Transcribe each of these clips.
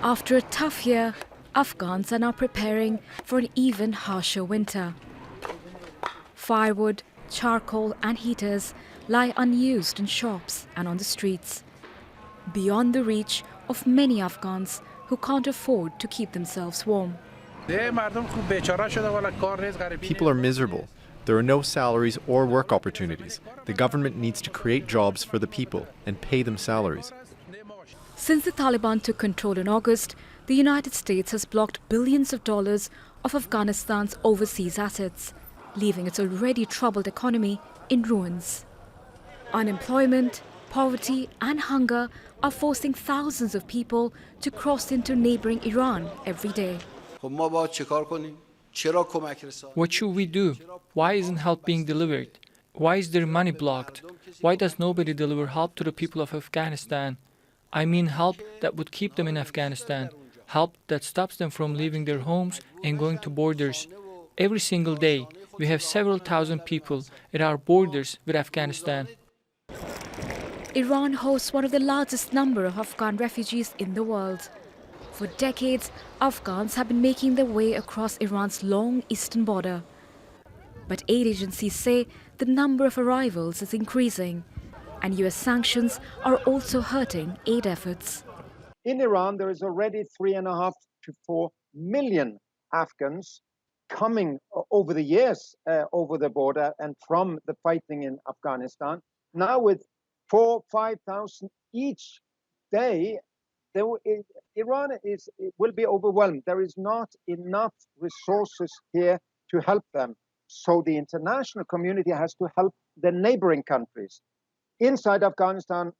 After a tough year, Afghans are now preparing for an even harsher winter. Firewood, charcoal and heaters lie unused in shops and on the streets, beyond the reach of many Afghans who can't afford to keep themselves warm. People are miserable. There are no salaries or work opportunities. The government needs to create jobs for the people and pay them salaries. Since the Taliban took control in August, the United States has blocked billions of dollars of Afghanistan's overseas assets, leaving its already troubled economy in ruins. Unemployment, poverty and hunger are forcing thousands of people to cross into neighboring Iran every day. What should we do? Why isn't help being delivered? Why is their money blocked? Why does nobody deliver help to the people of Afghanistan? I mean help that would keep them in Afghanistan, help that stops them from leaving their homes and going to borders. Every single day, we have several thousand people at our borders with Afghanistan. Iran hosts one of the largest number of Afghan refugees in the world. For decades, Afghans have been making their way across Iran's long eastern border. But aid agencies say the number of arrivals is increasing, and US sanctions are also hurting aid efforts. In Iran, there is already 3.5 to 4 million Afghans coming over the years over the border and from the fighting in Afghanistan. Now with 4,000-5,000 each day, Iran will be overwhelmed. There is not enough resources here to help them. So the international community has to help the neighboring countries. Inside Afghanistan,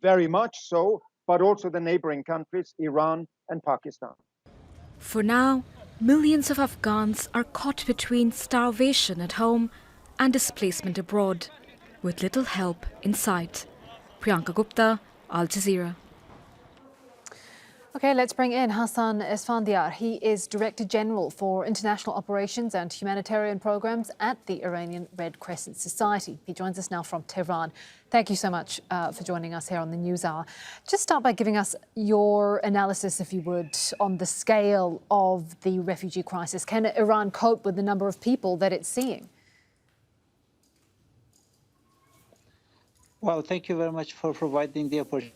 very much so, but also the neighboring countries, Iran and Pakistan. For now, millions of Afghans are caught between starvation at home and displacement abroad, with little help in sight. Priyanka, Gupta, Al Jazeera. Okay, let's bring in Hassan Esfandiar. He is Director General for International Operations and Humanitarian Programs at the Iranian Red Crescent Society. He joins us now from Tehran. Thank you so much for joining us here on the News Hour. Just start by giving us your analysis, if you would, on the scale of the refugee crisis. Can Iran cope with the number of people that it's seeing? Well, thank you very much for providing the opportunity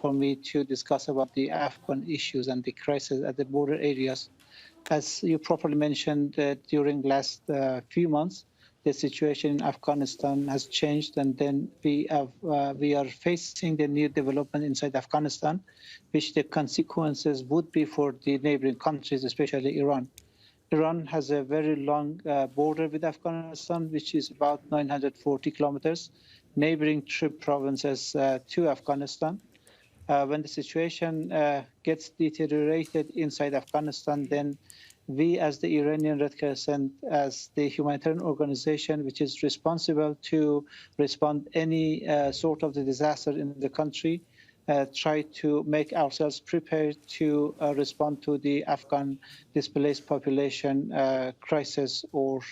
for me to discuss about the Afghan issues and the crisis at the border areas. As you properly mentioned, during last few months, the situation in Afghanistan has changed, and then we are facing the new development inside Afghanistan, which the consequences would be for the neighboring countries, especially Iran. Iran has a very long border with Afghanistan, which is about 940 kilometers, neighboring three provinces to Afghanistan. When the situation gets deteriorated inside Afghanistan, then we as the Iranian Red Crescent, as the humanitarian organization which is responsible to respond any sort of the disaster in the country, try to make ourselves prepared to respond to the Afghan displaced population crisis or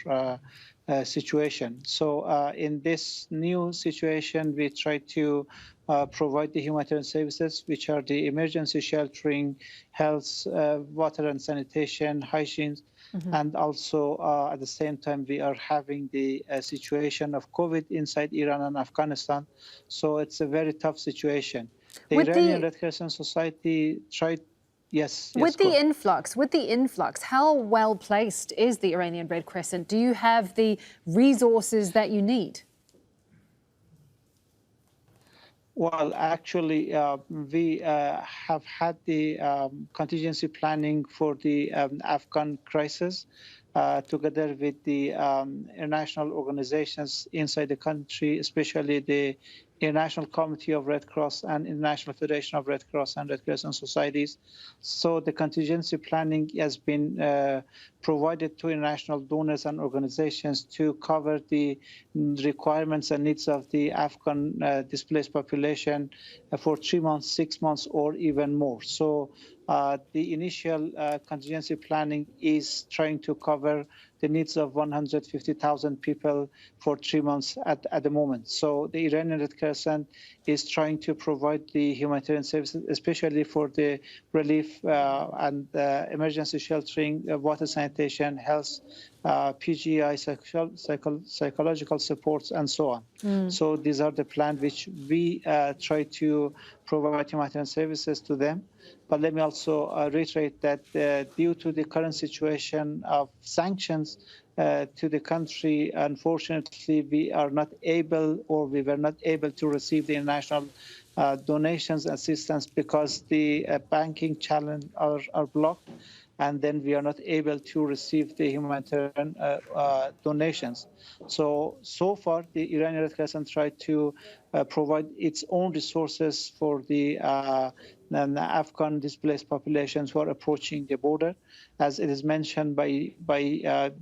situation. So in this new situation, we try to provide the humanitarian services, which are the emergency sheltering, health, water and sanitation, hygiene, and also at the same time, we are having the situation of COVID inside Iran and Afghanistan. So it's a very tough situation. The Iranian Red Crescent Society tried. Yes. With the influx, how well placed is the Iranian Red Crescent? Do you have the resources that you need? Well, actually, we have had the contingency planning for the Afghan crisis together with the international organizations inside the country, especially the International Committee of Red Cross and International Federation of Red Cross and Red Crescent Societies. So the contingency planning has been provided to international donors and organizations to cover the requirements and needs of the Afghan displaced population for 3 months, 6 months, or even more. So the initial contingency planning is trying to cover the needs of 150,000 people for 3 months at the moment. So the Iranian Red Crescent is trying to provide the humanitarian services, especially for the relief and emergency sheltering, water sanitation, health, PGI, psychological supports, and so on. So these are the plans which we try to provide humanitarian services to them. But let me also reiterate that due to the current situation of sanctions to the country, unfortunately, we were not able to receive the international donations assistance because the banking channels are blocked. And then we are not able to receive the humanitarian donations. So far, the Iranian Red Crescent tried to provide its own resources for the Afghan displaced populations who are approaching the border. As it is mentioned by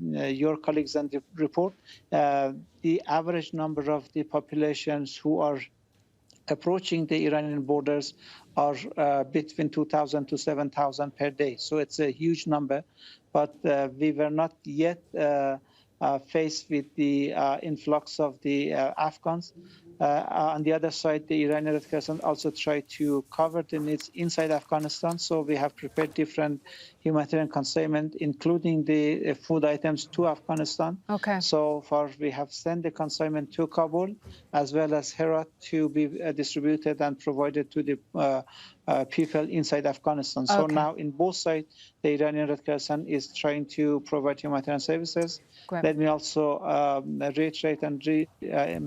your colleagues in the report, the average number of the populations who are approaching the Iranian borders are between 2,000 to 7,000 per day. So it's a huge number, but we were not yet faced with the influx of the Afghans. On the other side, the Iranian Red Crescent also tried to cover the needs inside Afghanistan. So we have prepared different humanitarian consignment, including the food items to Afghanistan. Okay. So far, we have sent the consignment to Kabul as well as Herat to be distributed and provided to the people inside Afghanistan. So now in both sides, the Iranian Red Crescent is trying to provide humanitarian services. Great. Let me also reiterate and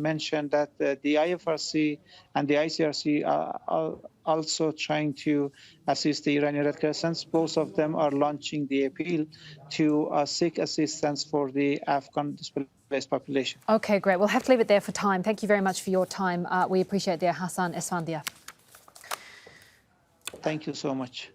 mention that the IFRC and the ICRC are also trying to assist the Iranian Red Crescent. Both of them are launching the appeal to seek assistance for the Afghan displaced population. Okay, great. We'll have to leave it there for time. Thank you very much for your time. We appreciate it, Hassan Esfandiar. Thank you so much.